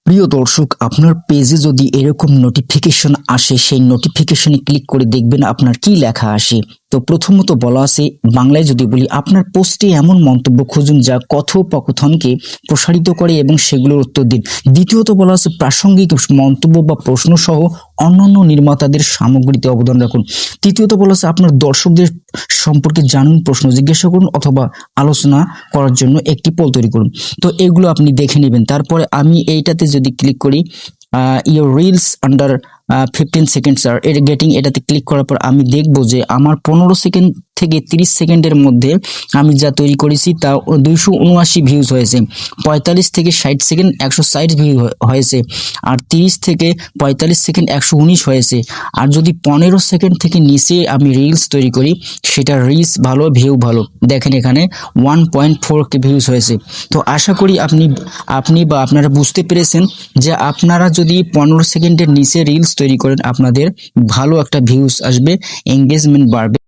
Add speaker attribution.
Speaker 1: প্রিয় দর্শক, আপনার পেজে যদি এরকম নোটিফিকেশন আসে, সেই নোটিফিকেশনে ক্লিক করে দেখবেন আপনার কি লেখা আসে। তো প্রথমত বলা আছে, বাংলায় যদি বলি, আপনার পোস্টে এমন মন্তব্য খুঁজুন যা কথোপকথনকে প্রসারিত করে এবং সেগুলোর উত্তর দিন। দ্বিতীয়ত বলা আছে, প্রাসঙ্গিক মন্তব্য বা প্রশ্ন সহ অন্যান্য নির্মাতাদের সামগ্রীতে অবদান রাখুন। তৃতীয়ত বলা আছে, আপনার দর্শকদের সম্পর্কে জানুন, প্রশ্ন জিজ্ঞাসা করুন অথবা আলোচনা করার জন্য একটি পোল তৈরি করুন। তো এগুলো আপনি দেখে নেবেন। তারপরে আমি এইটাতে যদি ক্লিক করি, your reels under 15 seconds are getting, এটাতে ক্লিক করার পর আমি দেখব যে আমার 15 সেকেন্ড থেকে 30 সেকেন্ডের মধ্যে আমি যা তৈরি করেছি তা 279 ভিউজ হয়েছে। 45 থেকে 60 সেকেন্ড 160 ভিউ হয়েছে। আর 30 থেকে 45 সেকেন্ড 119 হয়েছে। আর যদি 15 সেকেন্ড থেকে নিচে আমি রিলস তৈরি করি, সেটা রিলস ভালো, ভিউ ভালো। দেখেন এখানে 1.4K ভিউজ হয়েছে। তো আশা করি আপনি বা আপনারা বুঝতে পেরেছেন যে আপনারা যদি 15 সেকেন্ডের নিচে রিলস তৈরি করেন, আপনাদের ভালো একটা ভিউজ আসবে, এঙ্গেজমেন্ট বাড়বে।